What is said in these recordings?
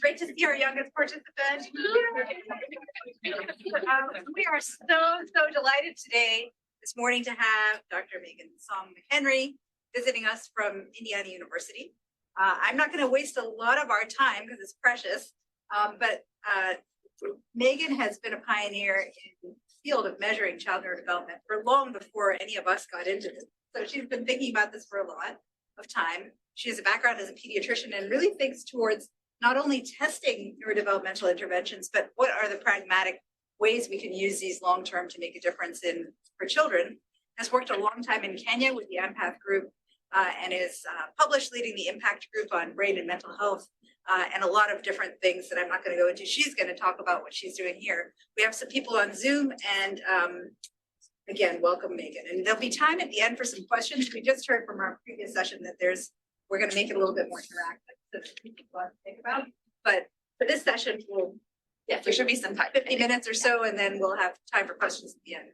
Great to see our youngest participant. We are so delighted today, this morning, to have Dr. Song McHenry visiting us from Indiana University. I'm not going to waste a lot of our time because it's precious, but Megan has been a pioneer in the field of measuring child neurodevelopment for long before any of us got into this. So she's been thinking about this for a lot of time. She has a background as a pediatrician and really thinks towards not only testing neurodevelopmental interventions, but what are the pragmatic ways we can use these long-term to make a difference for children. Has worked a long time in Kenya with the Empath group and is published leading the Impact group on brain and mental health and a lot of different things that I'm not going to go into. She's going to talk about what she's doing here. We have some people on Zoom and again, welcome Megan. And there'll be time at the end for some questions. We just heard from our previous session that we're going to make it a little bit more interactive so that people have to think about. But for this session, there should be some time, 50 minutes or so, and then we'll have time for questions at the end.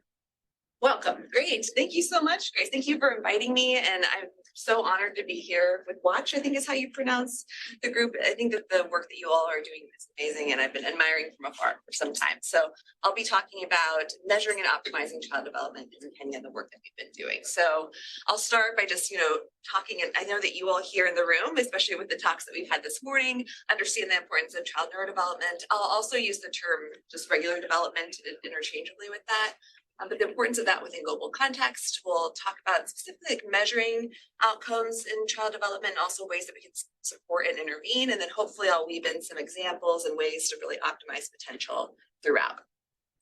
Welcome. Great. Thank you so much, Grace. Thank you for inviting me. And I'm so honored to be here with WACh, I think is how you pronounce the group. I think that the work that you all are doing is amazing, and I've been admiring from afar for some time. So I'll be talking about measuring and optimizing child development in Kenya and the work that we've been doing. So I'll start by just, talking, and I know that you all here in the room, especially with the talks that we've had this morning, understand the importance of child neurodevelopment. I'll also use the term just regular development interchangeably with that. But the importance of that within global context. We'll talk about specifically measuring outcomes in child development, also ways that we can support and intervene, and then hopefully I'll weave in some examples and ways to really optimize potential throughout.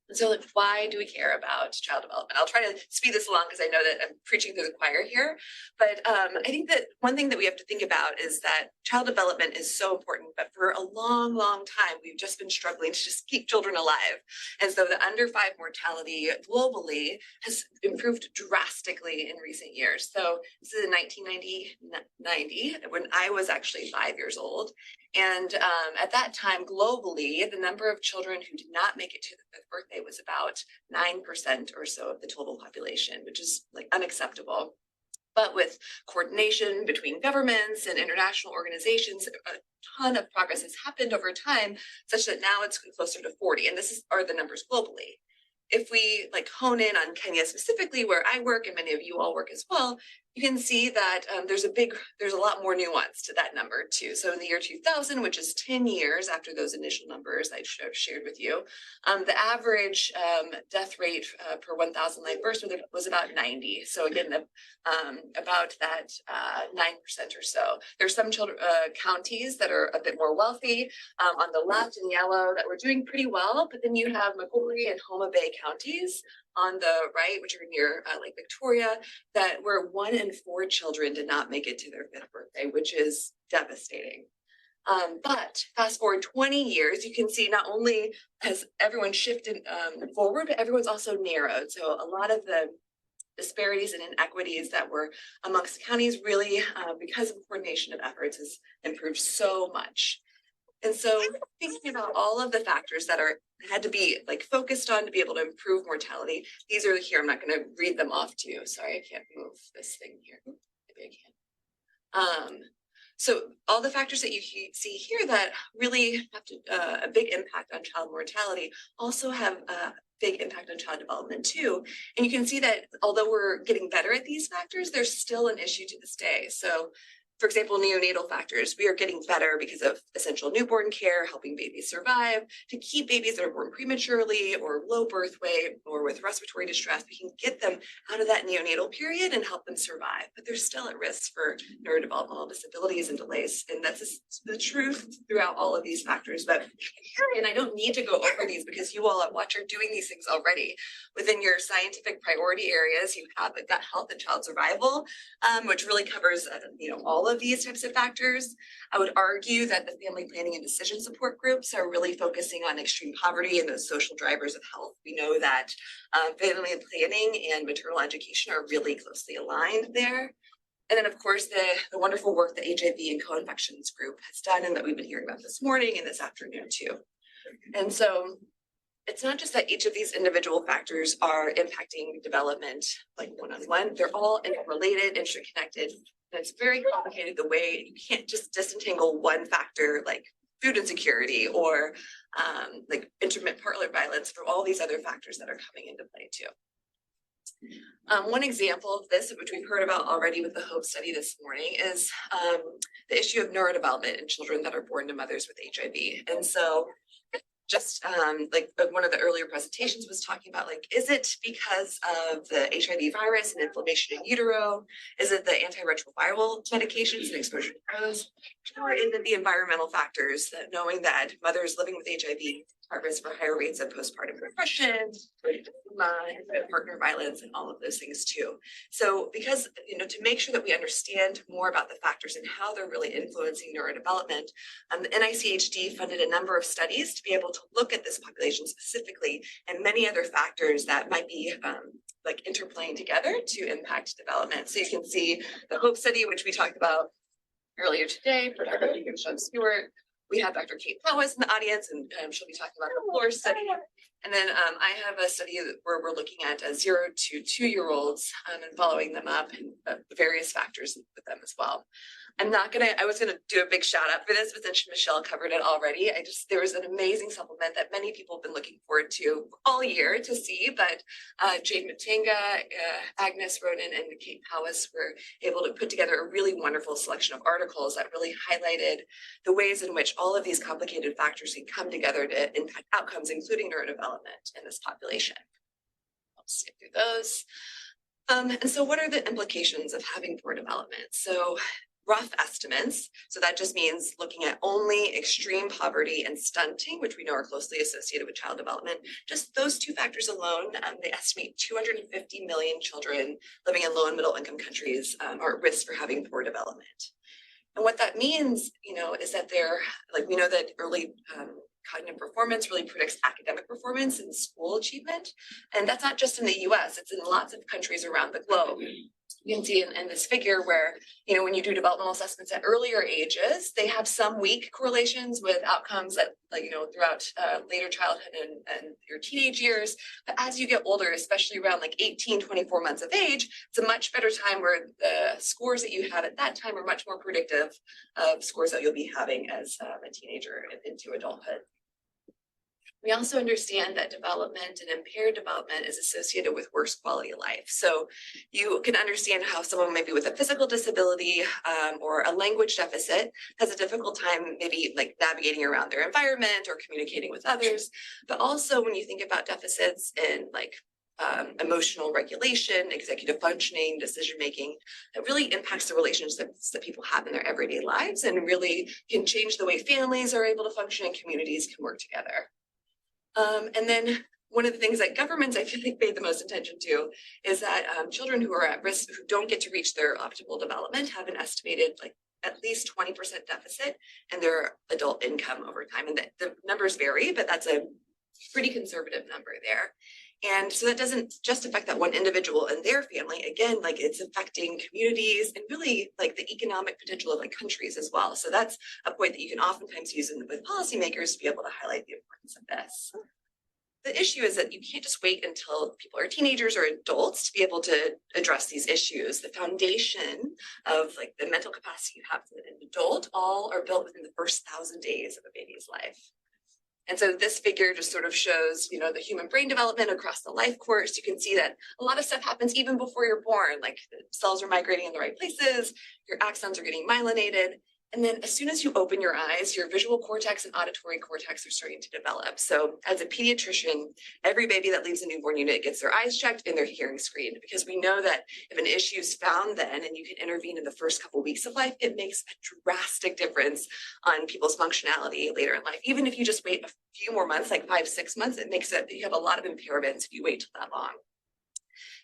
And so why do we care about child development? I'll try to speed this along because I know that I'm preaching through the choir here. But I think that one thing that we have to think about is that child development is so important. But for a long time, we've just been struggling to just keep children alive. And so the under 5 mortality globally has improved drastically in recent years. So this is in 1990 when I was actually 5 years old. And at that time, globally, the number of children who did not make it to the 5th birthday was about 9% or so of the total population, which is unacceptable. But with coordination between governments and international organizations, a ton of progress has happened over time, such that now it's closer to 40. And are the numbers globally. If we hone in on Kenya specifically, where I work and many of you all work as well, you can see that there's a lot more nuance to that number too. So in the year 2000, which is 10 years after those initial numbers I shared with you, the average death rate per 1,000 live births was about 90. So again, about that 9% or so. There's some counties that are a bit more wealthy on the left in yellow that were doing pretty well, but then you have Migori and Homa Bay counties on the right, which are near Lake Victoria, where 1 in 4 children did not make it to their 5th birthday, which is devastating. But fast forward 20 years, you can see not only has everyone shifted forward, but everyone's also narrowed. So a lot of the disparities and inequities that were amongst counties really, because of coordination of efforts, has improved so much. And so thinking about all of the factors that had to be focused on to be able to improve mortality, these are here. I'm not going to read them off to you. Sorry, I can't move this thing here. Maybe I can. So all the factors that you see here that really have a big impact on child mortality also have a big impact on child development too. And you can see that although we're getting better at these factors, there's still an issue to this day. So for example, neonatal factors, we are getting better because of essential newborn care, helping babies survive. To keep babies that are born prematurely or low birth weight or with respiratory distress, we can get them out of that neonatal period and help them survive. But they're still at risk for neurodevelopmental disabilities and delays. And that's the truth throughout all of these factors. But and I don't need to go over these because you all at WACh are doing these things already. Within your scientific priority areas, you have gut health and child survival, which really covers all of these types of factors. I would argue that the family planning and decision support groups are really focusing on extreme poverty and those social drivers of health. We know that family planning and maternal education are really closely aligned there. And then, of course, the wonderful work that HIV and co-infections group has done and that we've been hearing about this morning and this afternoon too. And so it's not just that each of these individual factors are impacting development one-on-one. They're all interrelated, interconnected. And it's very complicated the way you can't just disentangle one factor food insecurity or like intermittent partner violence, from all these other factors that are coming into play too. One example of this, which we've heard about already with the HOPE study this morning, is the issue of neurodevelopment in children that are born to mothers with HIV. And so just like one of the earlier presentations was talking about, like, is it because of the HIV virus and inflammation in utero? Is it the antiretroviral medications and exposure to those? Or is it the environmental factors, that knowing that mothers living with HIV are at risk for higher rates of postpartum depression, partner violence, and all of those things too. So because, to make sure that we understand more about the factors and how they're really influencing neurodevelopment, the NICHD funded a number of studies to be able to look at this population specifically and many other factors that might be like interplaying together to impact development. So you can see the HOPE study, which we talked about earlier today for Dr. Sean Stewart. We have Dr. Kate Powis in the audience, and she'll be talking about the FLOR study. And then I have a study where we're looking at 0 to 2-year-olds and following them up and various factors with them as well. I was gonna do a big shout out for this, but then Michelle covered it already. There was an amazing supplement that many people have been looking forward to all year to see, but Jade Matanga, Agnes Ronan, and Kate Powis were able to put together a really wonderful selection of articles that really highlighted the ways in which all of these complicated factors can come together to impact outcomes, including neurodevelopment in this population. I'll skip through those. And so what are the implications of having poor development? So rough estimates, so that just means looking at only extreme poverty and stunting, which we know are closely associated with child development. Just those two factors alone, they estimate 250 million children living in low and middle income countries are at risk for having poor development. And what that means, is that we know that early cognitive performance really predicts academic performance and school achievement. And that's not just in the US, it's in lots of countries around the globe. You can see in this figure where, when you do developmental assessments at earlier ages, they have some weak correlations with outcomes that, throughout later childhood and your teenage years. But as you get older, especially around 18, 24 months of age, it's a much better time where the scores that you have at that time are much more predictive of scores that you'll be having as a teenager into adulthood. We also understand that development and impaired development is associated with worse quality of life. So you can understand how someone maybe with a physical disability or a language deficit has a difficult time maybe navigating around their environment or communicating with others. But also when you think about deficits in emotional regulation, executive functioning, decision-making, that really impacts the relationships that people have in their everyday lives and really can change the way families are able to function and communities can work together. And then one of the things that governments, I feel like, paid the most attention to is that children who are at risk, who don't get to reach their optimal development, have an estimated at least 20% deficit in their adult income over time. And the numbers vary, but that's a pretty conservative number there. And so that doesn't just affect that one individual and their family. Again, it's affecting communities and really the economic potential of countries as well. So that's a point that you can oftentimes use with policymakers to be able to highlight the importance of this. The issue is that you can't just wait until people are teenagers or adults to be able to address these issues. The foundation of the mental capacity you have as an adult all are built within the first 1,000 days of a baby's life. And so this figure just sort of shows, the human brain development across the life course. You can see that a lot of stuff happens even before you're born, the cells are migrating in the right places, your axons are getting myelinated. And then as soon as you open your eyes, your visual cortex and auditory cortex are starting to develop. So as a pediatrician, every baby that leaves a newborn unit gets their eyes checked and their hearing screened, because we know that if an issue is found then and you can intervene in the first couple of weeks of life, it makes a drastic difference on people's functionality later in life. Even if you just wait a few more months, 5, 6 months, it makes it, you have a lot of impairments if you wait till that long.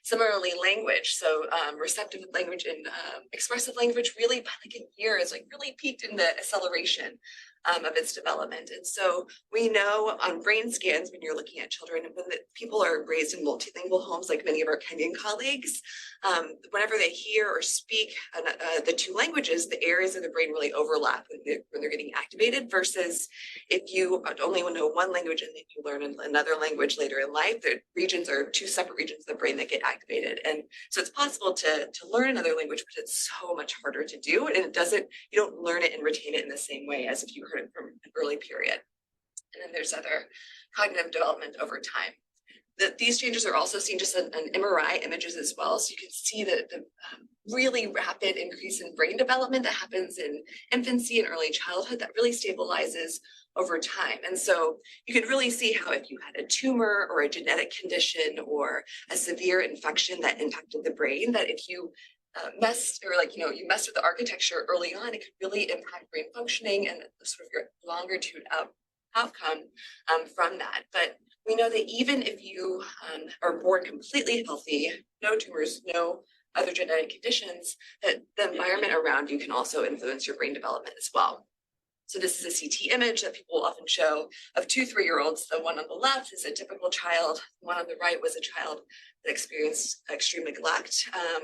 Similarly, language. So receptive language and expressive language really by a year is really peaked in the acceleration of its development. And so we know on brain scans, when you're looking at children, when people are raised in multilingual homes, like many of our Kenyan colleagues, whenever they hear or speak the two languages, the areas of the brain really overlap when they're getting activated, versus if you only know one language and then you learn another language later in life, the regions are two separate regions of the brain that get activated. And so it's possible to learn another language, but it's so much harder to do. And you don't learn it and retain it in the same way as if you heard important from an early period. And then there's other cognitive development over time. These changes are also seen just in MRI images as well. So you can see the really rapid increase in brain development that happens in infancy and early childhood that really stabilizes over time. And so you can really see how if you had a tumor or a genetic condition or a severe infection that impacted the brain, that if you messed with the architecture early on, it could really impact brain functioning and sort of your longitude outcome from that. But we know that even if you are born completely healthy, no tumors, no other genetic conditions, that the environment around you can also influence your brain development as well. So this is a CT image that people often show of 2 3-year-olds. The one on the left is a typical child. The one on the right was a child that experienced extreme neglect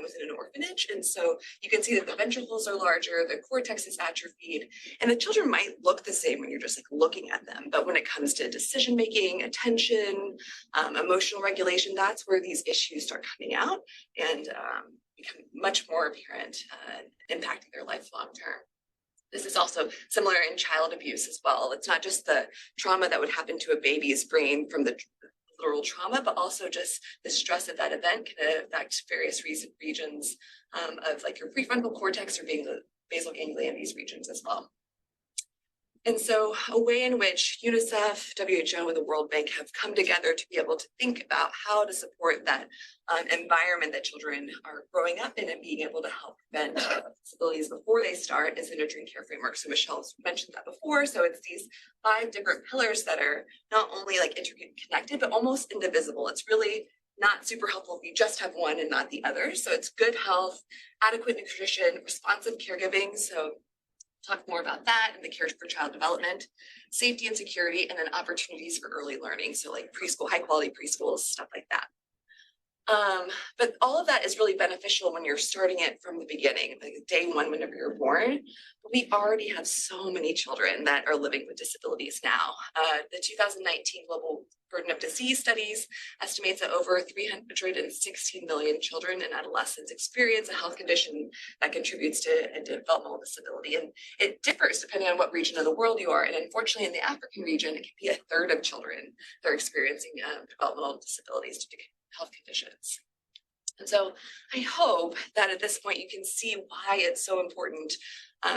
within an orphanage. And so you can see that the ventricles are larger, the cortex is atrophied, and the children might look the same when you're just like looking at them. But when it comes to decision-making, attention, emotional regulation, that's where these issues start coming out and become much more apparent, impacting their life long term. This is also similar in child abuse as well. It's not just the trauma that would happen to a baby's brain from the literal trauma, but also just the stress of that event can affect various regions of like your prefrontal cortex or basal ganglia in these regions as well. And so a way in which UNICEF, WHO, and the World Bank have come together to be able to think about how to support that environment that children are growing up in and being able to help prevent disabilities before they start is the nurturing care framework. So Michelle's mentioned that before. So it's these 5 different pillars that are not only like interconnected, but almost indivisible. It's really not super helpful if you just have one and not the other. So it's good health, adequate nutrition, responsive caregiving. So talk more about that and the care for child development, safety and security, and then opportunities for early learning. So like preschool, high quality preschools, stuff like that. But all of that is really beneficial when you're starting it from the beginning, like day one, whenever you're born. But we already have so many children that are living with disabilities now. The 2019 Global Burden of Disease Studies estimates that over 316 million children and adolescents experience a health condition that contributes to a developmental disability. And it differs depending on what region of the world you are. And unfortunately, in the African region, it can be 1/3 of children that are experiencing developmental disabilities due to health conditions. And so I hope that at this point you can see why it's so important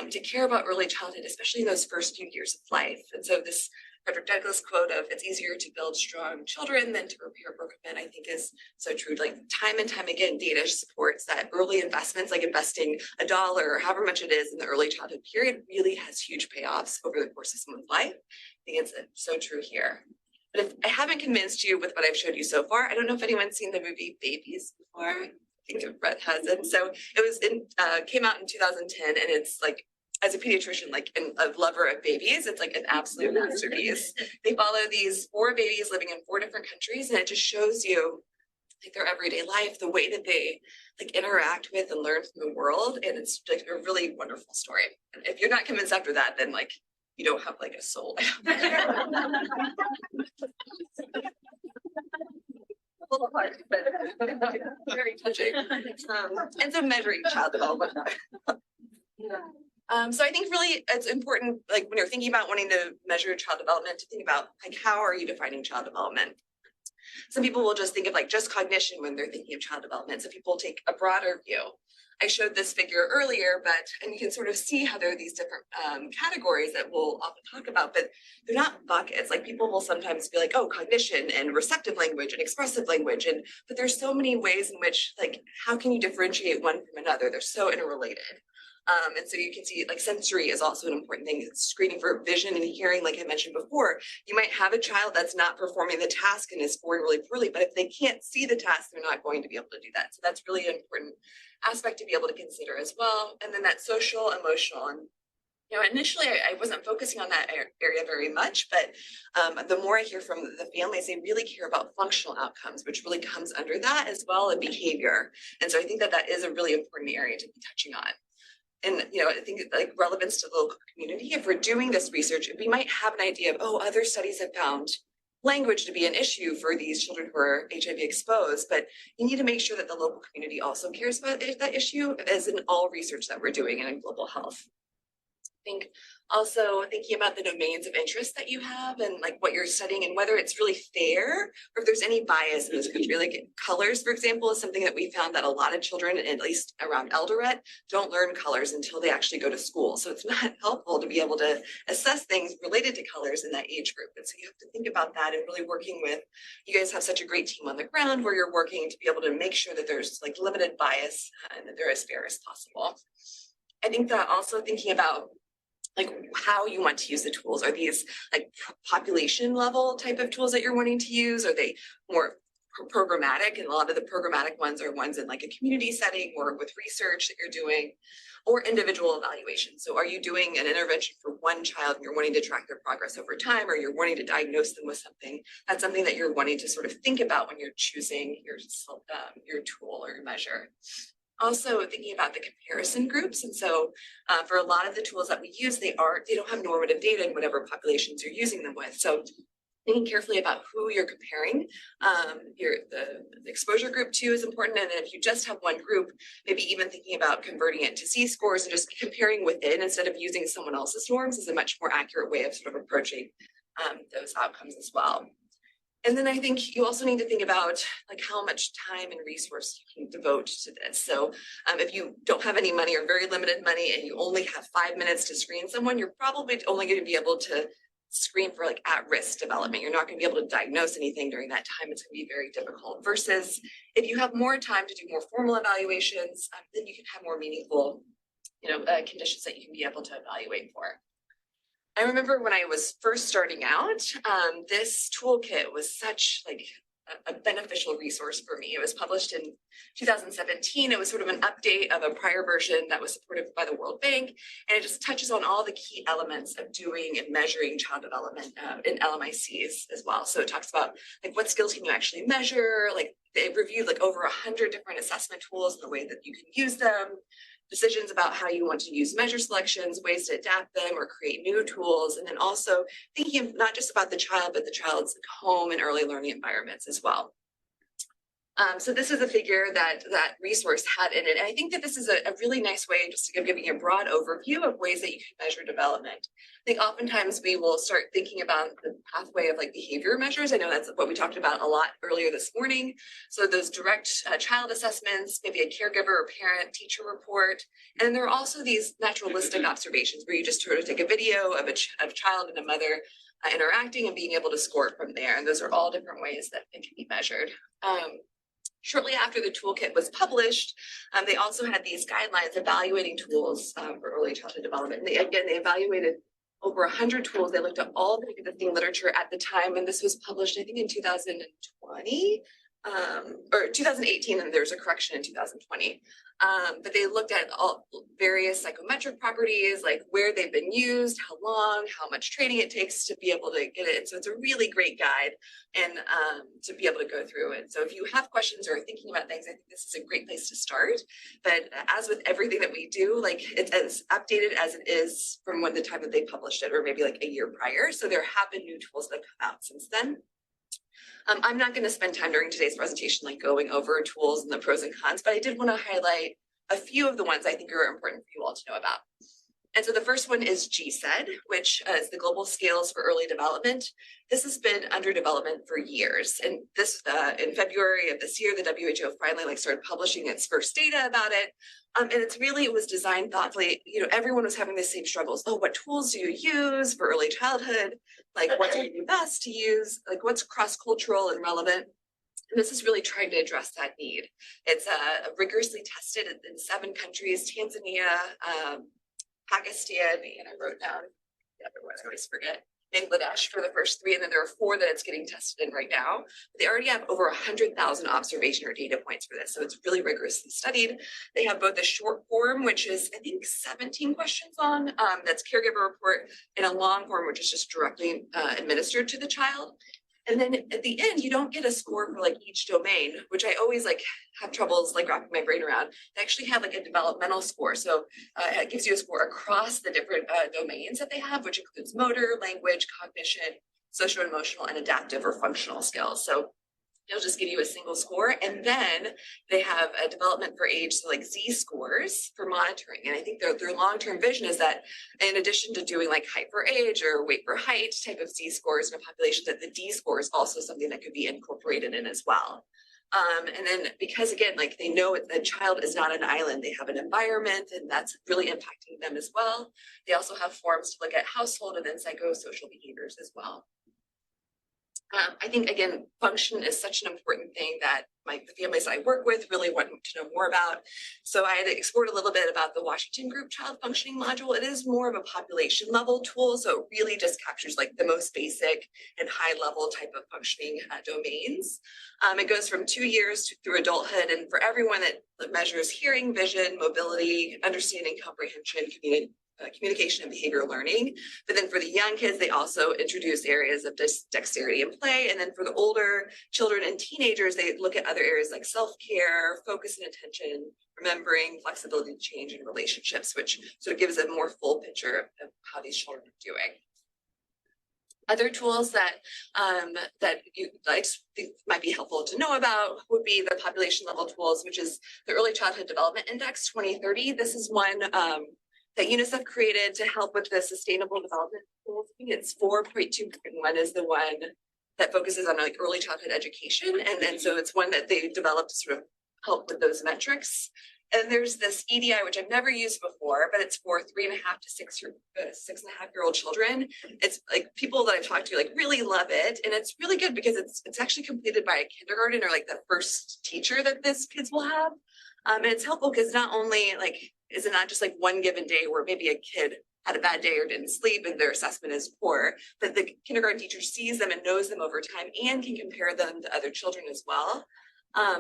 to care about early childhood, especially in those first few years of life. And so this Frederick Douglass quote of "it's easier to build strong children than to repair broken men," I think is so true. Like time and time again, data supports that early investments, like investing $1 or however much it is in the early childhood period, really has huge payoffs over the course of someone's life. I think it's so true here. But if I haven't convinced you with what I've showed you so far, I don't know if anyone's seen the movie Babies before. I think Brett hasn't. So it was came out in 2010, and it's like, as a pediatrician, like a lover of babies, it's like an absolute masterpiece. They follow these 4 babies living in 4 different countries, and it just shows you like their everyday life, the way that they like interact with and learn from the world, and it's like a really wonderful story. And if you're not convinced after that, then like you don't have like a soul. A little hard, but very touching. And so measuring child development. So I think really it's important, like when you're thinking about wanting to measure child development, to think about like how are you defining child development? Some people will just think of like just cognition when they're thinking of child development. So people take a broader view. I showed this figure earlier, and you can sort of see how there are these different categories that we'll often talk about, but they're not buckets. Like people will sometimes be like, oh, cognition and receptive language and expressive language. But there's so many ways in which like, how can you differentiate one from another? They're so interrelated. And so you can see like sensory is also an important thing. It's screening for vision and hearing, like I mentioned before. You might have a child that's not performing the task and is scoring really poorly, but if they can't see the task, they're not going to be able to do that. So that's really an important aspect to be able to consider as well. And then that social, emotional, and initially I wasn't focusing on that area very much, but the more I hear from the families, they really care about functional outcomes, which really comes under that as well, and behavior. And so I think that that is a really important area to be touching on. And, I think like relevance to the local community, if we're doing this research, we might have an idea of, oh, other studies have found language to be an issue for these children who are HIV exposed, but you need to make sure that the local community also cares about that issue, as in all research that we're doing in global health. think also thinking about the domains of interest that you have and like what you're studying and whether it's really fair or if there's any bias in this country. Like colors, for example, is something that we found that a lot of children, at least around Eldoret, don't learn colors until they actually go to school. So it's not helpful to be able to assess things related to colors in that age group. And so you have to think about that and really working with, you guys have such a great team on the ground where you're working to be able to make sure that there's like limited bias and that they're as fair as possible. I think that also thinking about like how you want to use the tools. Are these like population level type of tools that you're wanting to use? Are they more programmatic? And a lot of the programmatic ones are ones in like a community setting or with research that you're doing, or individual evaluation. So are you doing an intervention for one child and you're wanting to track their progress over time, or you're wanting to diagnose them with something? That's something that you're wanting to sort of think about when you're choosing your tool or your measure. Also thinking about the comparison groups. And so for a lot of the tools that we use, they don't have normative data in whatever populations you're using them with. So thinking carefully about who you're comparing. The exposure group too is important. And then if you just have one group, maybe even thinking about converting it to Z-scores and just comparing within instead of using someone else's norms is a much more accurate way of sort of approaching those outcomes as well. And then I think you also need to think about like how much time and resource you can devote to this. So if you don't have any money or very limited money and you only have 5 minutes to screen someone, you're probably only going to be able to screen for like at-risk development. You're not going to be able to diagnose anything during that time. It's going to be very difficult versus if you have more time to do more formal evaluations, then you can have more meaningful, conditions that you can be able to evaluate for. I remember when I was first starting out, this toolkit was such like a beneficial resource for me. It was published in 2017. It was sort of an update of a prior version that was supported by the World Bank. And it just touches on all the key elements of doing and measuring child development in LMICs as well. So it talks about like what skills can you actually measure? Like they reviewed like over 100 different assessment tools and the way that you can use them. Decisions about how you want to use measure selections, ways to adapt them or create new tools, and then also thinking not just about the child, but the child's home and early learning environments as well. So this is a figure that resource had in it. And I think that this is a really nice way just to give you a broad overview of ways that you can measure development. I think oftentimes we will start thinking about the pathway of like behavior measures. I know that's what we talked about a lot earlier this morning. So those direct child assessments, maybe a caregiver or parent teacher report. And there are also these naturalistic observations where you just sort of take a video of a child and a mother interacting and being able to score it from there. And those are all different ways that it can be measured. Shortly after the toolkit was published, they also had these guidelines evaluating tools for early childhood development. And they evaluated over 100 tools. They looked at all the existing literature at the time, and this was published, I think, in 2020 or 2018, and there's a correction in 2020. But they looked at all various psychometric properties, like where they've been used, how long, how much training it takes to be able to get it. So it's a really great guide and to be able to go through it. So if you have questions or are thinking about things, I think this is a great place to start. But as with everything that we do, like it's as updated as it is from when the time that they published it, or maybe like a year prior. So there have been new tools that have come out since then. I'm not going to spend time during today's presentation like going over tools and the pros and cons, but I did want to highlight a few of the ones I think are important for you all to know about. And so the first one is GSED, which is the Global Scales for Early Development. This has been under development for years. And this, in February of this year, the WHO finally started publishing its first data about it. And it was designed thoughtfully. Everyone was having the same struggles. Oh, what tools do you use for early childhood? Like what's going to be best to use? Like what's cross-cultural and relevant? And this is really trying to address that need. It's rigorously tested in 7 countries: Tanzania, Pakistan, and I wrote down the other ones, I always forget, Bangladesh for the first 3, and then there are 4 that it's getting tested in right now. But they already have over 100,000 observation or data points for this, so it's really rigorously studied. They have both a short form, which is I think 17 questions on, that's caregiver report, and a long form, which is just directly administered to the child. And then at the end, you don't get a score for each domain, which I always have troubles wrapping my brain around. They actually have a developmental score. So it gives you a score across the different domains that they have, which includes motor, language, cognition, social, emotional, and adaptive or functional skills. So It'll just give you a single score. And then they have a development for age, so like Z scores for monitoring. And I think their long-term vision is that in addition to doing like height for age or weight for height type of Z scores in a population, that the D score is also something that could be incorporated in as well. And then because again, like they know the child is not an island, they have an environment and that's really impacting them as well. They also have forms to look at household and then psychosocial behaviors as well. I think, again, function is such an important thing that the families that I work with really want to know more about. So I had explored a little bit about the Washington Group Child Functioning Module. It is more of a population level tool, so it really just captures like the most basic and high level type of functioning domains. It goes from 2 years through adulthood, and for everyone that measures hearing, vision, mobility, understanding, comprehension, communication and behavioral learning. But then for the young kids, they also introduce areas of dexterity and play. And then for the older children and teenagers, they look at other areas like self-care, focus and attention, remembering, flexibility to change, and relationships, which sort of gives a more full picture of how these children are doing. Other tools that I just think might be helpful to know about would be the population level tools, which is the Early Childhood Development Index 2030. This is one that UNICEF created to help with the sustainable development goals. I think it's 4.2.1 is the one that focuses on like early childhood education. And so it's one that they developed to sort of help with those metrics. And there's this EDI, which I've never used before, but it's for 3.5 to 6.5-year-old children. It's like people that I've talked to like really love it. And it's really good because it's actually completed by a kindergarten or like the first teacher that this kids will have. And it's helpful because not only like, is it not just like one given day where maybe a kid had a bad day or didn't sleep and their assessment is poor, but the kindergarten teacher sees them and knows them over time and can compare them to other children as well.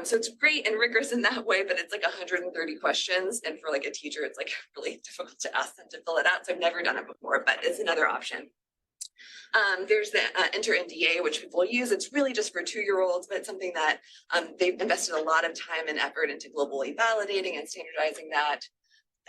So it's great and rigorous in that way, but it's like 130 questions. And for like a teacher, it's like really difficult to ask them to fill it out. So I've never done it before, but it's another option. There's the Enter NDA, which people use. It's really just for 2-year-olds, but it's something that they've invested a lot of time and effort into globally validating and standardizing that.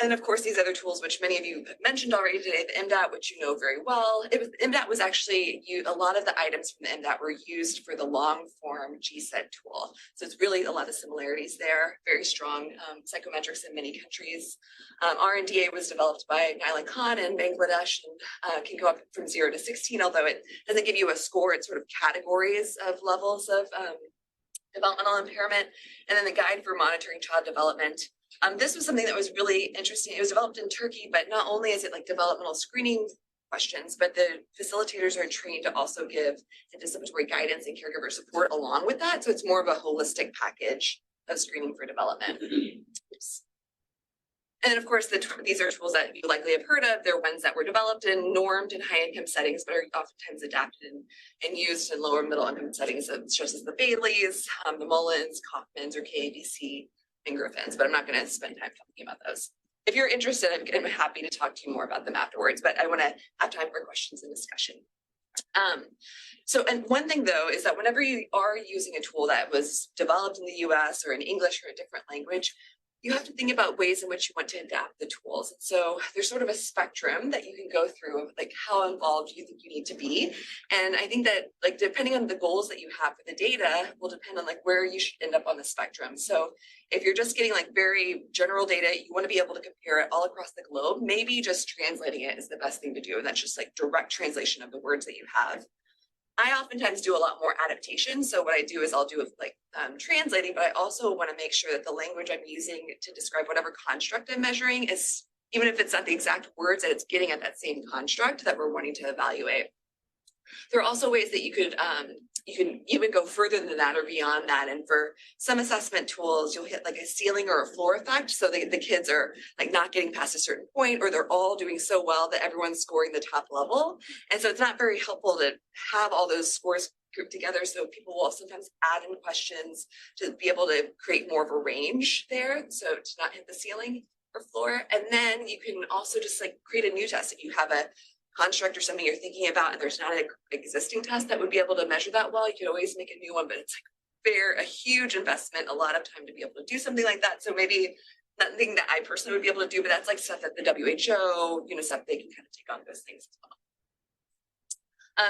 And of course, these other tools, which many of you have mentioned already today, the MDAT, which you know very well. MDAT was actually, a lot of the items from the MDAT were used for the long form GSED tool. So it's really a lot of similarities there, very strong psychometrics in many countries. RNDA was developed by Nylan Khan in Bangladesh and can go up from 0 to 16, although it doesn't give you a score, it's sort of categories of levels of developmental impairment. And then the Guide for Monitoring Child Development. This was something that was really interesting. It was developed in Turkey, but not only is it like developmental screening questions, but the facilitators are trained to also give anticipatory guidance and caregiver support along with that. So it's more of a holistic package of screening for development. Oops. And of course, these are tools that you likely have heard of. They're ones that were developed and normed in high income settings, but are oftentimes adapted and used in lower middle income settings, such as the Baileys, the Mullins, Kaufmans, or KABC. And Griffins, but I'm not going to spend time talking about those. If you're interested, I'm happy to talk to you more about them afterwards, but I want to have time for questions and discussion. And one thing though, is that whenever you are using a tool that was developed in the US or in English or a different language, you have to think about ways in which you want to adapt the tools. And so there's sort of a spectrum that you can go through of like how involved you think you need to be. And I think that like depending on the goals that you have for the data will depend on like where you should end up on the spectrum. So if you're just getting like very general data, you want to be able to compare it all across the globe, maybe just translating it is the best thing to do. And that's just like direct translation of the words that you have. I oftentimes do a lot more adaptation. So what I do is I'll do like translating, but I also want to make sure that the language I'm using to describe whatever construct I'm measuring is, even if it's not the exact words, that it's getting at that same construct that we're wanting to evaluate. There are also ways that you can even go further than that or beyond that. And for some assessment tools, you'll hit like a ceiling or a floor effect. So the kids are like not getting past a certain point, or they're all doing so well that everyone's scoring the top level. And so it's not very helpful to have all those scores grouped together. So people will sometimes add in questions to be able to create more of a range there. So to not hit the ceiling or floor. And then you can also just like create a new test if you have a construct or something you're thinking about and there's not an existing test that would be able to measure that well. You could always make a new one, but it's like a huge investment, a lot of time to be able to do something like that. So maybe nothing that I personally would be able to do, but that's like stuff that the WHO, UNICEF, they can kind of take on those things as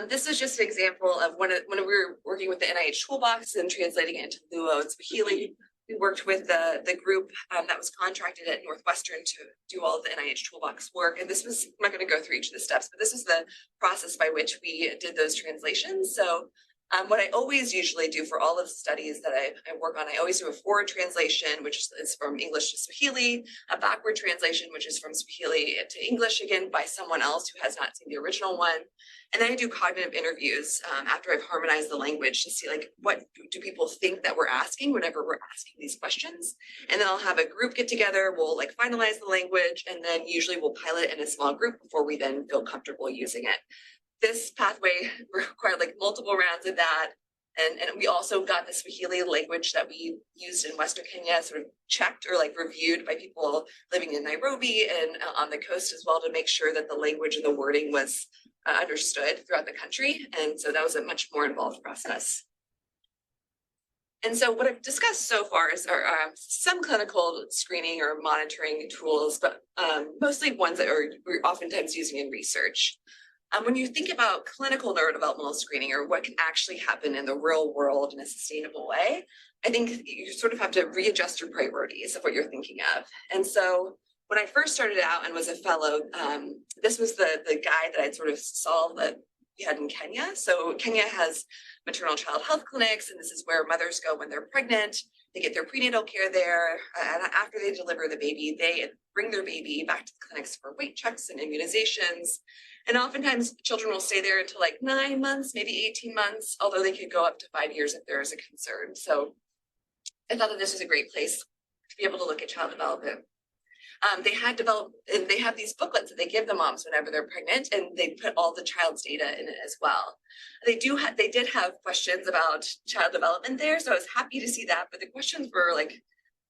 This is just an example of when we were working with the NIH toolbox and translating it into Luo and Swahili. We worked with the group that was contracted at Northwestern to do all of the NIH toolbox work. And this was, I'm not going to go through each of the steps, but this is the process by which we did those translations. So what I always usually do for all of the studies that I work on, I always do a forward translation, which is from English to Swahili, a backward translation, which is from Swahili to English, again, by someone else who has not seen the original one. And then I do cognitive interviews after I've harmonized the language to see, like, what do people think that we're asking whenever we're asking these questions. And then I'll have a group get together, we'll like finalize the language, and then usually we'll pilot it in a small group before we then feel comfortable using it. This pathway required like multiple rounds of that. And we also got the Swahili language that we used in Western Kenya sort of checked or like reviewed by people living in Nairobi and on the coast as well, to make sure that the language and the wording was understood throughout the country. And so that was a much more involved process. And so what I've discussed so far is some clinical screening or monitoring tools, but mostly ones that we're oftentimes using in research. When you think about clinical neurodevelopmental screening, or what can actually happen in the real world in a sustainable way, I think you sort of have to readjust your priorities of what you're thinking of. And so when I first started out and was a fellow, this was the guide that I'd sort of saw that we had in Kenya. So Kenya has maternal child health clinics, and this is where mothers go when they're pregnant. They get their prenatal care there. And after they deliver the baby, they bring their baby back to the clinics for weight checks and immunizations. And oftentimes children will stay there until like 9 months, maybe 18 months, although they could go up to 5 years if there is a concern. So I thought that this was a great place to be able to look at child development. They have these booklets that they give the moms whenever they're pregnant, and they put all the child's data in it as well. They did have questions about child development there, so I was happy to see that, but the questions were like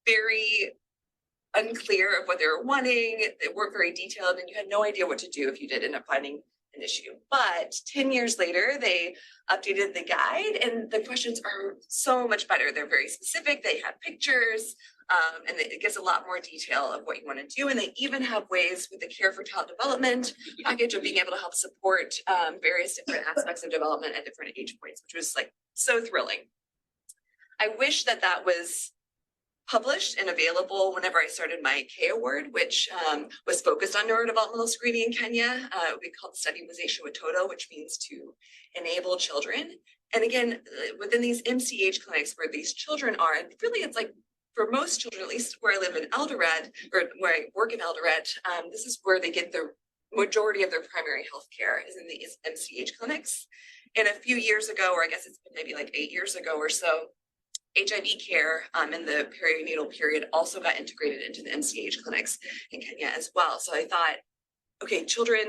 very unclear of what they were wanting. They weren't very detailed, and you had no idea what to do if you did end up finding an issue. But 10 years later, they updated the guide, and the questions are so much better. They're very specific. They have pictures, and it gives a lot more detail of what you want to do. And they even have ways with the Care for Child Development package of being able to help support various different aspects of development at different age points, which was like so thrilling. I wish that that was published and available whenever I started my K award, which was focused on neurodevelopmental screening in Kenya. We called study WACh Watoto, which means to enable children. And again, within these MCH clinics where these children are, and really it's like for most children, at least where I live in Eldoret, or where I work in Eldoret, this is where they get the majority of their primary health care is in these MCH clinics. And a few years ago, or I guess it's been maybe like 8 years ago or so, HIV care in the perinatal period also got integrated into the MCH clinics in Kenya as well. So I thought, okay, children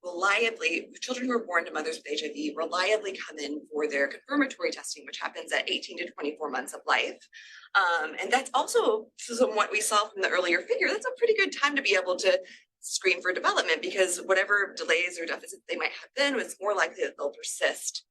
who are born to mothers with HIV reliably come in for their confirmatory testing, which happens at 18 to 24 months of life. And that's also, from what we saw from the earlier figure, that's a pretty good time to be able to screen for development, because whatever delays or deficits they might have then was more likely that they'll persist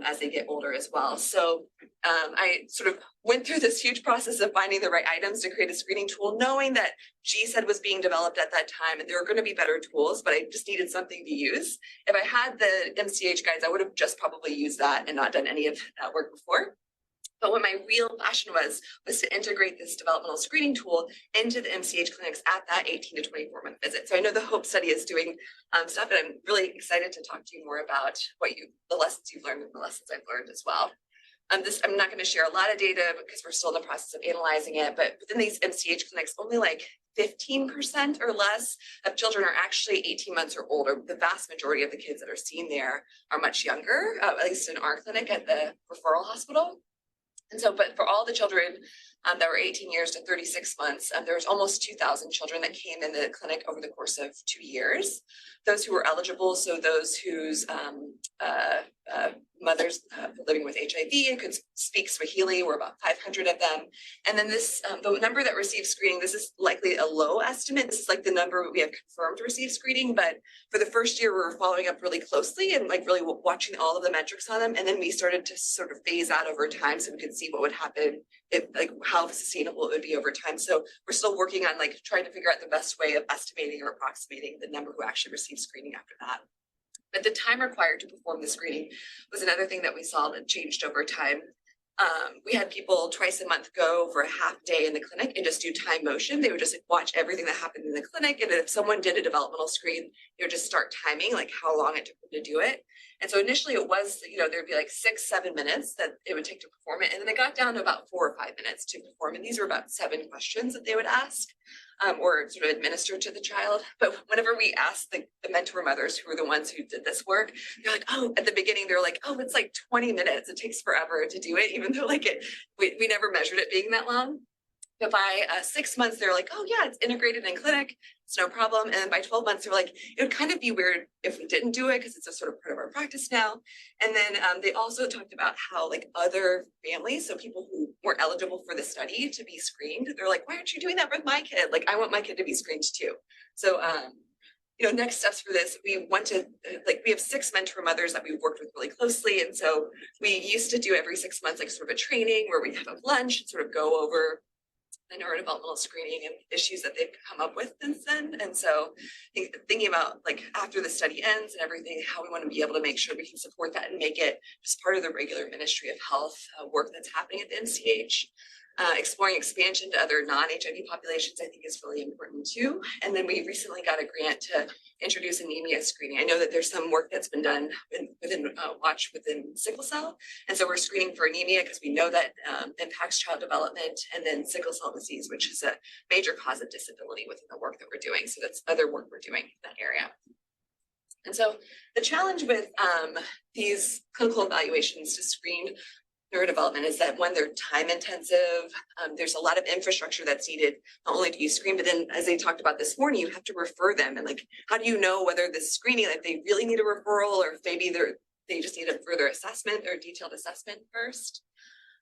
as they get older as well. So I sort of went through this huge process of finding the right items to create a screening tool, knowing that GSED was being developed at that time and there were going to be better tools, but I just needed something to use. If I had the MCH guides, I would have just probably used that and not done any of that work before. But what my real passion was to integrate this developmental screening tool into the MCH clinics at that 18 to 24 month visit. So I know the HOPE study is doing stuff, and I'm really excited to talk to you more about the lessons you've learned and the lessons I've learned as well. I'm not going to share a lot of data because we're still in the process of analyzing it, but within these MCH clinics, only like 15% or less of children are actually 18 months or older. The vast majority of the kids that are seen there are much younger, at least in our clinic at the referral hospital. And so, but for all the children that were 18 years to 36 months, there was almost 2,000 children that came in the clinic over the course of 2 years. Those who were eligible, so those whose mothers living with HIV and could speak Swahili, were about 500 of them. And then this, the number that received screening, this is likely a low estimate. This is like the number we have confirmed to receive screening, but for the first year, we were following up really closely and like really watching all of the metrics on them. And then we started to sort of phase out over time so we could see what would happen, if, like how sustainable it would be over time. So we're still working on like trying to figure out the best way of estimating or approximating the number who actually received screening after that. But the time required to perform the screening was another thing that we saw that changed over time. We had people twice a month go for a half day in the clinic and just do time motion. They would just watch everything that happened in the clinic. And if someone did a developmental screen, they would just start timing like how long it took them to do it. And so initially it was, there'd be like 6-7 minutes that it would take to perform it. And then it got down to about 4 or 5 minutes to perform. And these were about 7 questions that they would ask or sort of administer to the child. But whenever we asked the mentor mothers who were the ones who did this work, they're like, oh, at the beginning, they're like, oh, it's like 20 minutes. It takes forever to do it, even though like we never measured it being that long. But by 6 months, they're like, oh yeah, it's integrated in clinic. It's no problem. And by 12 months, they're like, it would kind of be weird if we didn't do it because it's a sort of part of our practice now. And then they also talked about how like other families, so people who weren't eligible for the study to be screened, they're like, why aren't you doing that with my kid? Like, I want my kid to be screened too. So, next steps for this, we want to, we have 6 mentor mothers that we've worked with really closely. And so we used to do every 6 months, like sort of a training where we'd have a lunch and sort of go over the neurodevelopmental screening and issues that they've come up with since then. And so thinking about like after the study ends and everything, how we want to be able to make sure we can support that and make it just part of the regular Ministry of Health work that's happening at the NCH. Exploring expansion to other non-HIV populations, I think is really important too. And then we recently got a grant to introduce anemia screening. I know that there's some work that's been done within WACh within sickle cell. And so we're screening for anemia because we know that impacts child development, and then sickle cell disease, which is a major cause of disability within the work that we're doing. So that's other work we're doing in that area. And so the challenge with these clinical evaluations to screen neurodevelopment is that when they're time intensive, there's a lot of infrastructure that's needed, not only do you screen, but then as they talked about this morning, you have to refer them. And like, how do you know whether this screening, if they really need a referral or if maybe they just need a further assessment or detailed assessment first?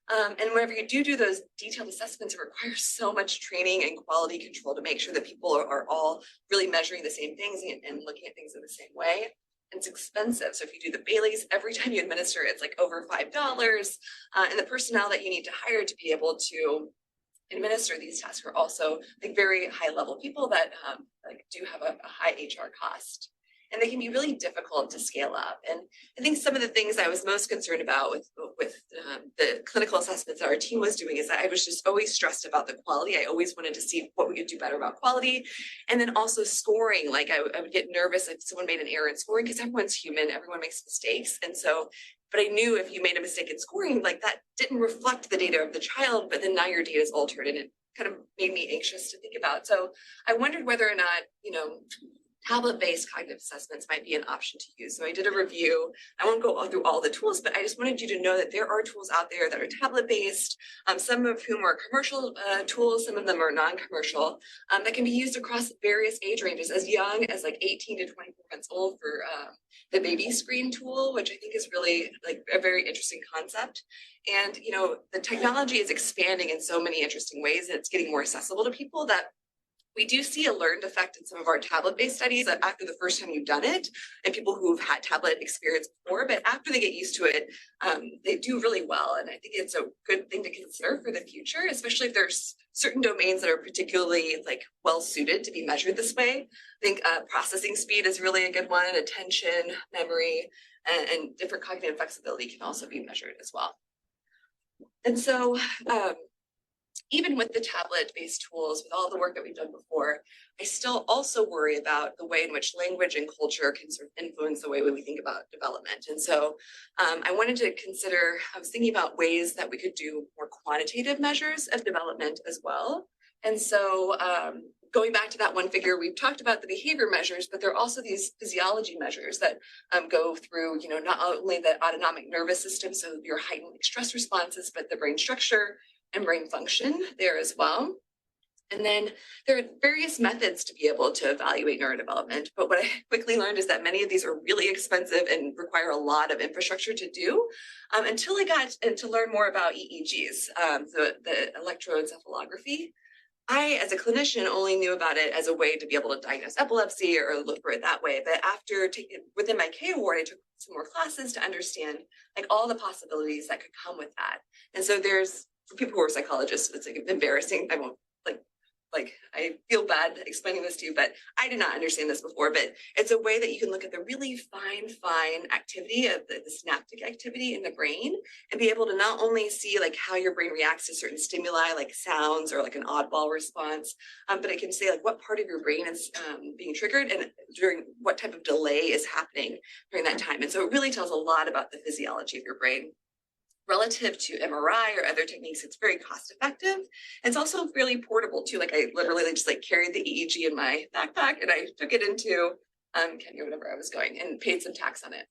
And whenever you do those detailed assessments, it requires so much training and quality control to make sure that people are all really measuring the same things and looking at things in the same way. It's expensive. So if you do the Baileys, every time you administer, it's like over $5. And the personnel that you need to hire to be able to administer these tests are also like very high level people that do have a high HR cost. And they can be really difficult to scale up. And I think some of the things I was most concerned about with the clinical assessments that our team was doing is that I was just always stressed about the quality. I always wanted to see what we could do better about quality. And then also scoring, like I would get nervous if someone made an error in scoring because everyone's human, everyone makes mistakes. And so, but I knew if you made a mistake in scoring, like that didn't reflect the data of the child, but then now your data is altered, and it kind of made me anxious to think about. So I wondered whether or not, tablet-based cognitive assessments might be an option to use. So I did a review. I won't go through all the tools, but I just wanted you to know that there are tools out there that are tablet-based, some of whom are commercial tools, some of them are non-commercial, that can be used across various age ranges, as young as like 18 to 24 months old for the baby screen tool, which I think is really like a very interesting concept. And, the technology is expanding in so many interesting ways, and it's getting more accessible to people that we do see a learned effect in some of our tablet-based studies that after the first time you've done it, and people who've had tablet experience before, but after they get used to it, they do really well. And I think it's a good thing to consider for the future, especially if there's certain domains that are particularly like well suited to be measured this way. I think processing speed is really a good one. Attention, memory, and different cognitive flexibility can also be measured as well. And so, even with the tablet-based tools, with all the work that we've done before, I still also worry about the way in which language and culture can sort of influence the way we think about development. And so I wanted to consider, I was thinking about ways that we could do more quantitative measures of development as well. And so going back to that one figure, we've talked about the behavior measures, but there are also these physiology measures that go through, not only the autonomic nervous system, so your heightened stress responses, but the brain structure and brain function there as well. And then there are various methods to be able to evaluate neurodevelopment. But what I quickly learned is that many of these are really expensive and require a lot of infrastructure to do until I got to learn more about EEGs, the electroencephalography. I, as a clinician, only knew about it as a way to be able to diagnose epilepsy or look for it that way. But after taking within my K award, I took some more classes to understand like all the possibilities that could come with that. And so there's, for people who are psychologists, it's like embarrassing. I won't I feel bad explaining this to you, but I did not understand this before, but it's a way that you can look at the really fine activity of the synaptic activity in the brain and be able to not only see like how your brain reacts to certain stimuli, like sounds or like an oddball response, but it can say like what part of your brain is being triggered and during what type of delay is happening during that time. And so it really tells a lot about the physiology of your brain. Relative to MRI or other techniques, it's very cost effective. It's also really portable too. Like I literally just like carried the EEG in my backpack and I took it into Kenya, whenever I was going, and paid some tax on it.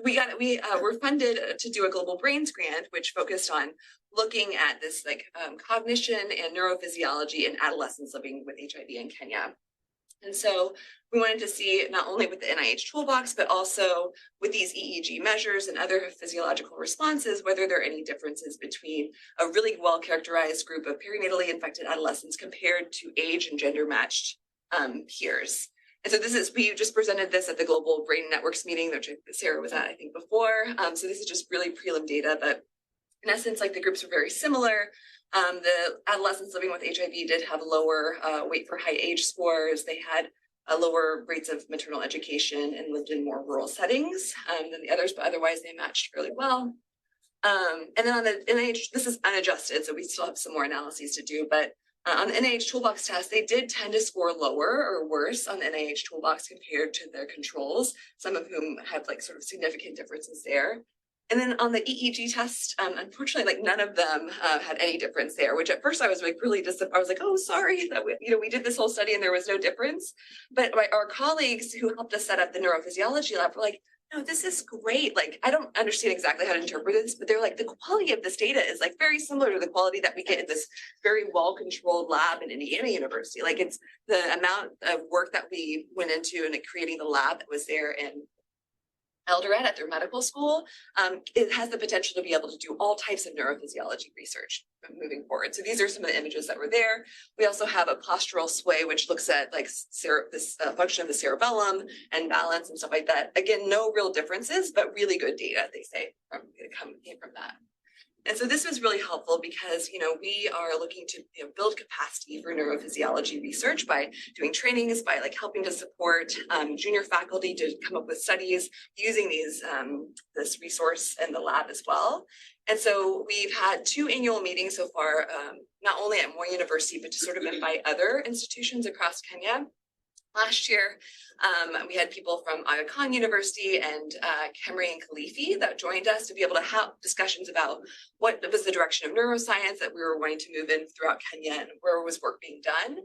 We were funded to do a global brains grant, which focused on looking at this like cognition and neurophysiology in adolescents living with HIV in Kenya. And so we wanted to see not only with the NIH toolbox, but also with these EEG measures and other physiological responses, whether there are any differences between a really well-characterized group of perinatally infected adolescents compared to age and gender matched peers. And so we just presented this at the Global Brain Networks meeting, which Sarah was at, I think, before. So this is just really prelim data, but in essence, like the groups were very similar. The adolescents living with HIV did have lower weight for high age scores. They had lower rates of maternal education and lived in more rural settings than the others, but otherwise they matched really well. And then on the NIH, this is unadjusted, so we still have some more analyses to do, but on the NIH Toolbox test, they did tend to score lower or worse on the NIH Toolbox compared to their controls, some of whom had like sort of significant differences there. And then on the EEG test, unfortunately, like none of them had any difference there, which at first I was like really disappointed. I was like, oh, sorry that we did this whole study and there was no difference. But our colleagues who helped us set up the neurophysiology lab were like, no, this is great. Like, I don't understand exactly how to interpret this, but they're like, the quality of this data is like very similar to the quality that we get in this very well-controlled lab in Indiana University. Like it's the amount of work that we went into in creating the lab that was there in Eldoret at their medical school, it has the potential to be able to do all types of neurophysiology research moving forward. So these are some of the images that were there. We also have a postural sway, which looks at like this function of the cerebellum and balance and stuff like that. Again, no real differences, but really good data, they say, came from that. And so this was really helpful because, we are looking to build capacity for neurophysiology research by doing trainings, by like helping to support junior faculty to come up with studies using this resource in the lab as well. And so we've had 2 annual meetings so far, not only at Moi University, but to sort of invite other institutions across Kenya. Last year, we had people from WACh University and McHenry and Khalifi that joined us to be able to have discussions about what was the direction of neuroscience that we were wanting to move in throughout Kenya and where was work being done.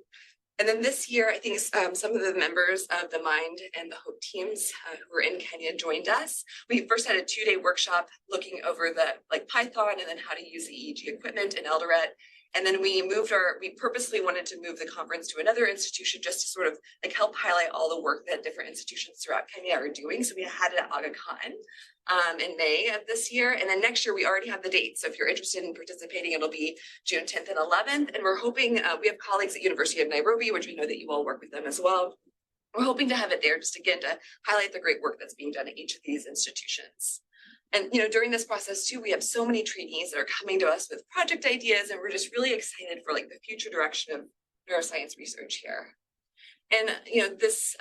And then this year, I think some of the members of the MIND and the HOPE teams who were in Kenya joined us. We first had a 2-day workshop looking over the Python and then how to use the EEG equipment in Eldoret. And then we purposely wanted to move the conference to another institution just to sort of like help highlight all the work that different institutions throughout Kenya are doing. So we had it at WACh in May of this year. And then next year, we already have the date. So if you're interested in participating, it'll be June 10th and 11th. And we're hoping, we have colleagues at University of Nairobi, which I know that you all work with them as well. We're hoping to have it there just again to highlight the great work that's being done at each of these institutions. And, during this process too, we have so many trainees that are coming to us with project ideas, and we're just really excited for like the future direction of neuroscience research here. And, this,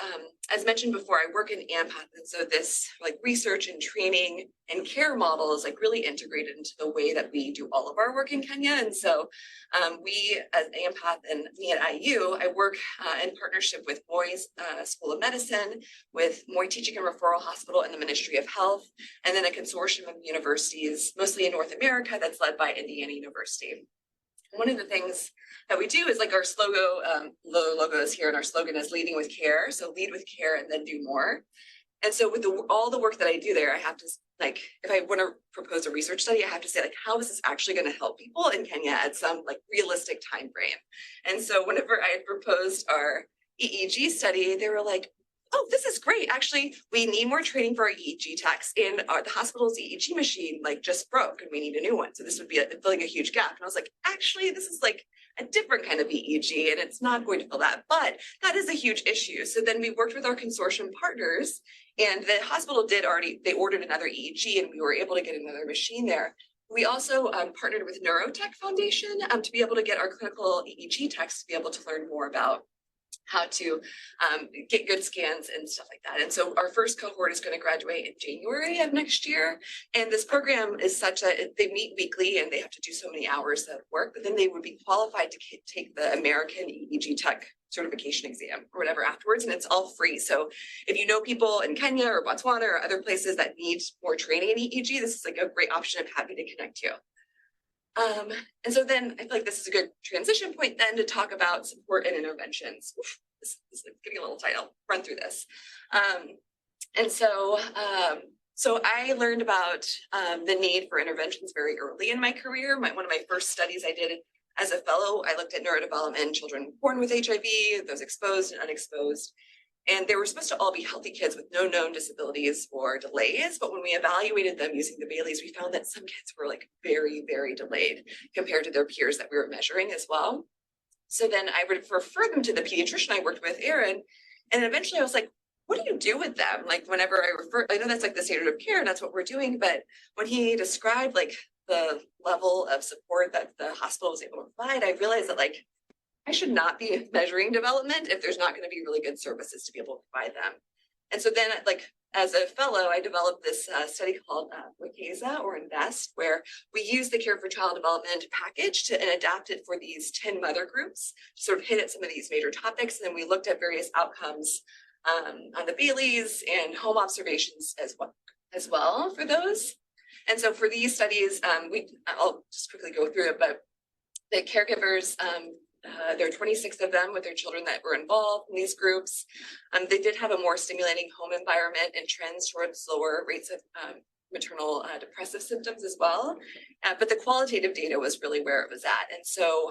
as mentioned before, I work in AMPATH. And so this like research and training and care model is like really integrated into the way that we do all of our work in Kenya. And so we as AMPATH and me at IU, I work in partnership with Moi's School of Medicine, with Moi Teaching and Referral Hospital and the Ministry of Health, and then a consortium of universities, mostly in North America, that's led by Indiana University. One of the things that we do is like our logo is here, and our slogan is leading with care. So lead with care and then do more. And so with all the work that I do there, I have to like, if I want to propose a research study, I have to say like, how is this actually going to help people in Kenya at some like realistic time frame? And so whenever I had proposed our EEG study, they were like, oh, this is great. Actually, we need more training for our EEG techs, and the hospital's EEG machine like just broke and we need a new one. So this would be filling a huge gap. And I was like, actually, this is like a different kind of EEG and it's not going to fill that, but that is a huge issue. So then we worked with our consortium partners, and the hospital they ordered another EEG, and we were able to get another machine there. We also partnered with Neurotech Foundation to be able to get our clinical EEG techs to be able to learn more about how to get good scans and stuff like that. And so our first cohort is going to graduate in January of next year. And this program is such that they meet weekly and they have to do so many hours of work, but then they would be qualified to take the American EEG Tech certification exam or whatever afterwards, and it's all free. So if you know people in Kenya or Botswana or other places that need more training in EEG, this is like a great option. I'm happy to connect you. And so then I feel like this is a good transition point then to talk about support and interventions. Oof, this is giving a little title, run through this. So I learned about the need for interventions very early in my career. One of my first studies I did as a fellow, I looked at neurodevelopment, children born with HIV, those exposed and unexposed. And they were supposed to all be healthy kids with no known disabilities or delays. But when we evaluated them using the Baileys, we found that some kids were like very, very delayed compared to their peers that we were measuring as well. So then I would refer them to the pediatrician I worked with, Aaron. And eventually I was like, what do you do with them? Like whenever I refer, I know that's like the standard of care and that's what we're doing. But when he described like the level of support that the hospital was able to provide, I realized that like, I should not be measuring development if there's not going to be really good services to be able to provide them. And so then like as a fellow, I developed this study called WACh or INVEST, where we use the Care for Child Development package and adapt it for these 10 mother groups to sort of hit at some of these major topics. And then we looked at various outcomes on the Baileys and home observations as well for those. And so for these studies, I'll just quickly go through it, but the caregivers, there are 26 of them with their children that were involved in these groups. They did have a more stimulating home environment and trends towards lower rates of maternal depressive symptoms as well. But the qualitative data was really where it was at. And so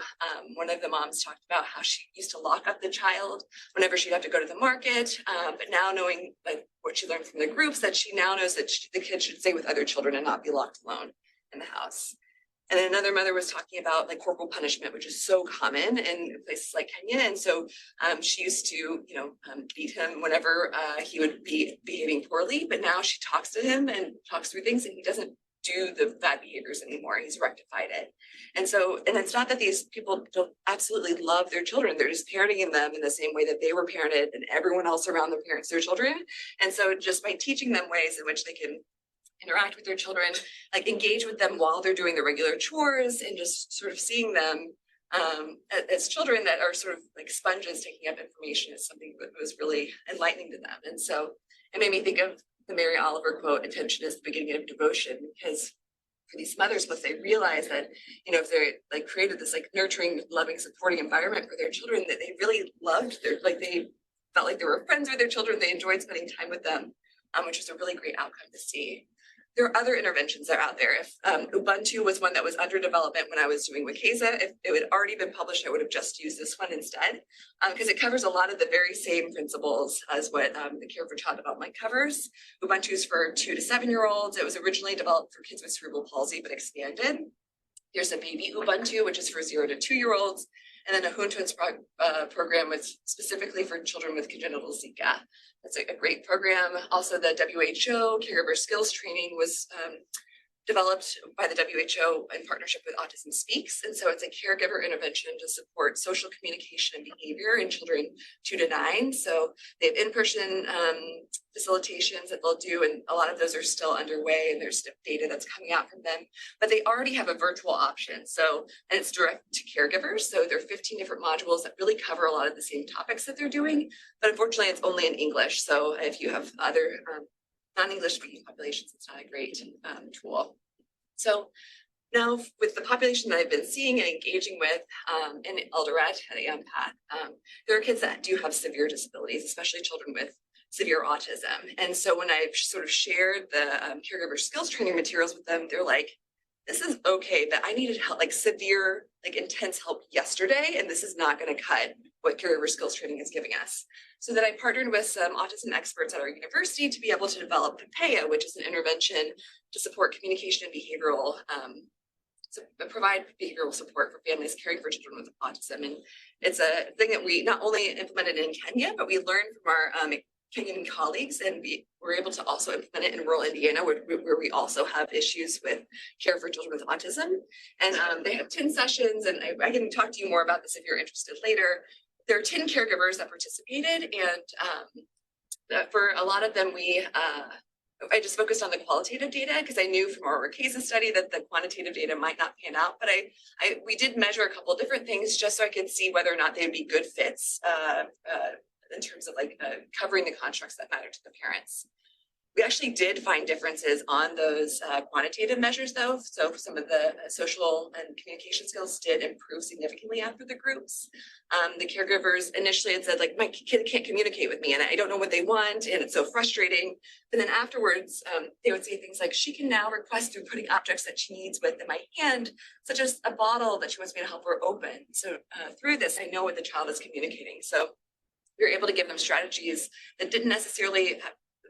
one of the moms talked about how she used to lock up the child whenever she'd have to go to the market. But now knowing like what she learned from the groups, that she now knows that the kid should stay with other children and not be locked alone in the house. And then another mother was talking about like corporal punishment, which is so common in places like Kenya. And so she used to, beat him whenever he would be behaving poorly. But now she talks to him and talks through things, and he doesn't do the bad behaviors anymore. He's rectified it. And so, and it's not that these people don't absolutely love their children. They're just parenting them in the same way that they were parented and everyone else around them parents their children. And so just by teaching them ways in which they can interact with their children, like engage with them while they're doing the regular chores, and just sort of seeing them as children that are sort of like sponges taking up information is something that was really enlightening to them. And so it made me think of the Mary Oliver quote, "Attention is the beginning of devotion," because for these mothers, once they realize that, if they're like created this like nurturing, loving, supporting environment for their children, that they really loved they felt like they were friends with their children, they enjoyed spending time with them, which is a really great outcome to see. There are other interventions that are out there. If Ubuntu was one that was under development when I was doing WACh, if it had already been published, I would have just used this one instead, because it covers a lot of the very same principles as what the Care for Child Development covers. Ubuntu is for 2 to 7-year-olds. It was originally developed for kids with cerebral palsy, but expanded. There's a baby Ubuntu, which is for 0 to 2-year-olds. And then a Huntuns program was specifically for children with congenital Zika. That's a great program. Also, the WHO caregiver skills training was developed by the WHO in partnership with Autism Speaks. And so it's a caregiver intervention to support social communication and behavior in children 2 to 9. So they have in-person facilitations that they'll do, and a lot of those are still underway, and there's data that's coming out from them. But they already have a virtual option. So, and it's direct to caregivers. So there are 15 different modules that really cover a lot of the same topics that they're doing. But unfortunately, it's only in English. So if you have other non-English speaking populations, it's not a great tool. So now with the population that I've been seeing and engaging with in Eldoret at AMPATH, there are kids that do have severe disabilities, especially children with severe autism. And so when I've sort of shared the caregiver skills training materials with them, they're like, this is okay, but I needed help, like severe, like intense help yesterday, and this is not going to cut what caregiver skills training is giving us. So then I partnered with some autism experts at our university to be able to develop PAPEA, which is an intervention to support communication and behavioral, provide behavioral support for families caring for children with autism. And it's a thing that we not only implemented in Kenya, but we learned from our Kenyan colleagues, and we were able to also implement it in rural Indiana, where we also have issues with care for children with autism. And they have 10 sessions, and I can talk to you more about this if you're interested later. There are 10 caregivers that participated, and for a lot of them, I just focused on the qualitative data because I knew from our case study that the quantitative data might not pan out, but we did measure a couple of different things just so I could see whether or not they'd be good fits in terms of covering the constructs that matter to the parents. We actually did find differences on those quantitative measures though. So some of the social and communication skills did improve significantly after the groups. The caregivers initially had said my kid can't communicate with me and I don't know what they want and it's so frustrating. But then afterwards, they would say things like, she can now request through putting objects that she needs with in my hand, such as a bottle that she wants me to help her open. So through this, I know what the child is communicating. So we were able to give them strategies that didn't necessarily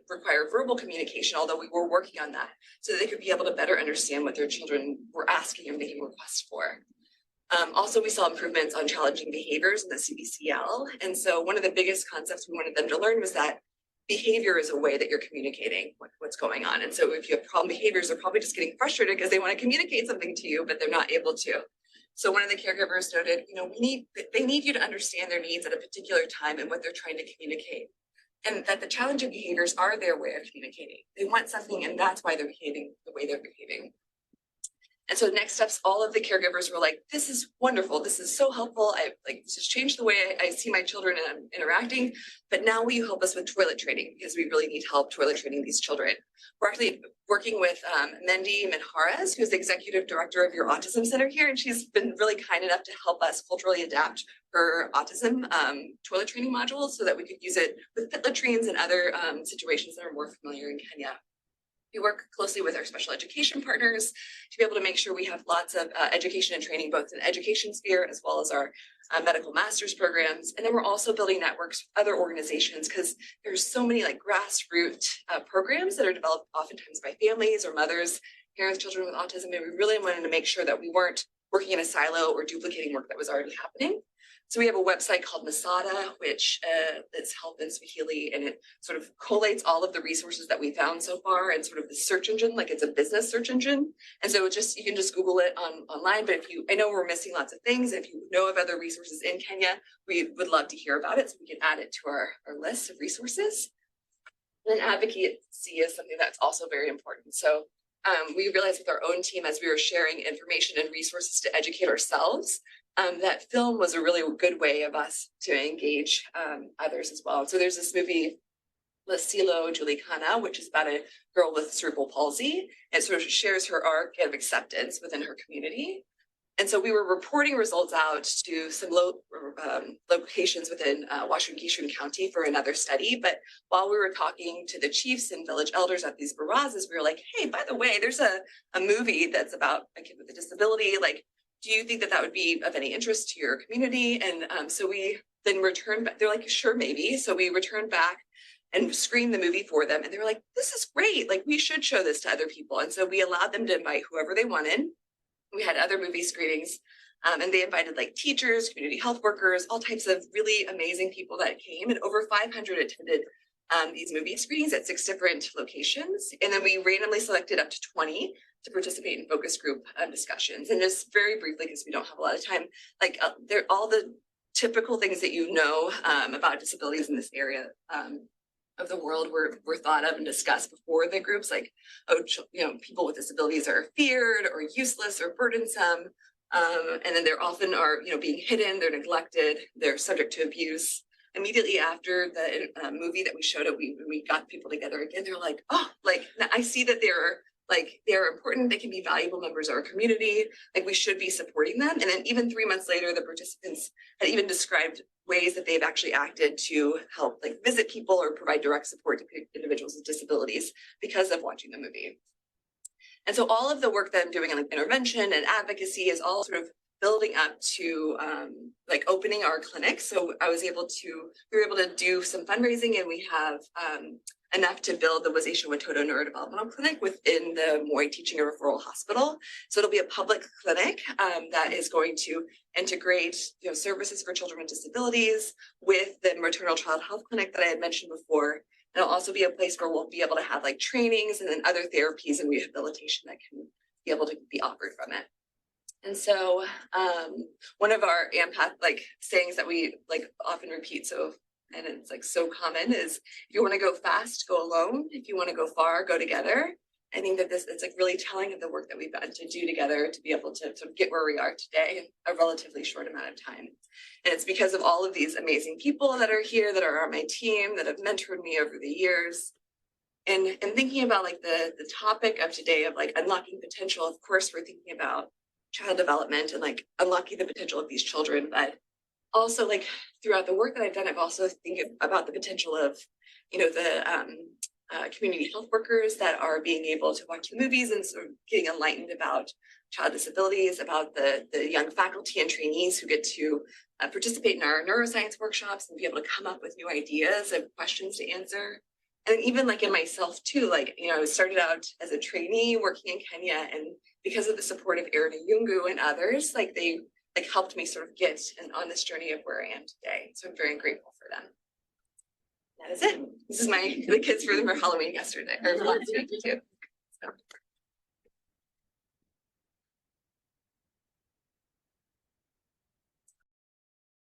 require verbal communication, although we were working on that, so that they could be able to better understand what their children were asking and making requests for. Also, we saw improvements on challenging behaviors in the CBCL. And so one of the biggest concepts we wanted them to learn was that behavior is a way that you're communicating what's going on. And so if you have problem behaviors, they're probably just getting frustrated because they want to communicate something to you, but they're not able to. So one of the caregivers noted, they need you to understand their needs at a particular time and what they're trying to communicate. And that the challenging behaviors are their way of communicating. They want something and that's why they're behaving the way they're behaving. And so next steps, all of the caregivers were like, this is wonderful. This is so helpful. This has changed the way I see my children and I'm interacting. But now will you help us with toilet training? Because we really need help toilet training these children. We're actually working with Mendy Minharas, who's the executive director of your autism center here. And she's been really kind enough to help us culturally adapt her autism toilet training modules so that we could use it with pit latrines and other situations that are more familiar in Kenya. We work closely with our special education partners to be able to make sure we have lots of education and training, both in the education sphere as well as our medical master's programs. And then we're also building networks with other organizations because there's so many grassroots programs that are developed oftentimes by families or mothers caring with children with autism. And we really wanted to make sure that we weren't working in a silo or duplicating work that was already happening. So we have a website called Masada, which is help in Swahili, and it sort of collates all of the resources that we found so far and sort of the search engine, like it's a business search engine. And so you can just Google it online, but I know we're missing lots of things. If you know of other resources in Kenya, we would love to hear about it so we can add it to our list of resources. And then advocacy is something that's also very important. So we realized with our own team as we were sharing information and resources to educate ourselves, that film was a really good way of us to engage others as well. So there's this movie, Lasilo Julicana, which is about a girl with cerebral palsy. It sort of shares her arc of acceptance within her community. And so we were reporting results out to some locations within Washoe County for another study. But while we were talking to the chiefs and village elders at these barazas, we were like, hey, by the way, there's a movie that's about a kid with a disability. Do you think that would be of any interest to your community? And so we then returned back. They're like, sure, maybe. So we returned back and screened the movie for them. And they were like, this is great. We should show this to other people. And so we allowed them to invite whoever they wanted. We had other movie screenings and they invited teachers, community health workers, all types of really amazing people that came, and over 500 attended these movie screenings at 6 different locations. And then we randomly selected up to 20 to participate in focus group discussions. And just very briefly, because we don't have a lot of time, they're all the typical things that about disabilities in this area of the world were thought of and discussed before the groups, people with disabilities are feared or useless or burdensome. And then they're often being hidden, they're neglected, they're subject to abuse. Immediately after the movie that we showed it, we got people together again. They're like, oh, I see that they're important. They can be valuable members of our community. We should be supporting them. And then even 3 months later, the participants had even described ways that they've actually acted to help visit people or provide direct support to individuals with disabilities because of watching the movie. And so all of the work that I'm doing on intervention and advocacy is all sort of building up to opening our clinic. So we were able to do some fundraising, and we have enough to build the WACh Neurodevelopmental Clinic within the Moy Teaching and Referral Hospital. So it'll be a public clinic that is going to integrate services for children with disabilities with the maternal child health clinic that I had mentioned before. And it'll also be a place where we'll be able to have like trainings and then other therapies and rehabilitation that can be able to be offered from it. And so one of our AMPATH like sayings that we like often repeat, and it's like so common, is if you want to go fast, go alone. If you want to go far, go together. I think that it's like really telling of the work that we've got to do together to be able to get where we are today in a relatively short amount of time. And it's because of all of these amazing people that are here, that are on my team, that have mentored me over the years. And thinking about like the topic of today of like unlocking potential, of course, we're thinking about child development and like unlocking the potential of these children, but also like throughout the work that I've done, I've also think about the potential of, the community health workers that are being able to watch the movies and sort of getting enlightened about child disabilities, about the young faculty and trainees who get to participate in our neuroscience workshops and be able to come up with new ideas and questions to answer. And even like in myself too, like, I started out as a trainee working in Kenya, and because of the support of Erin Yungu and others, like they like helped me sort of get on this journey of where I am today. So I'm very grateful for them. That is it. This is the kids for Halloween yesterday or last week too. So.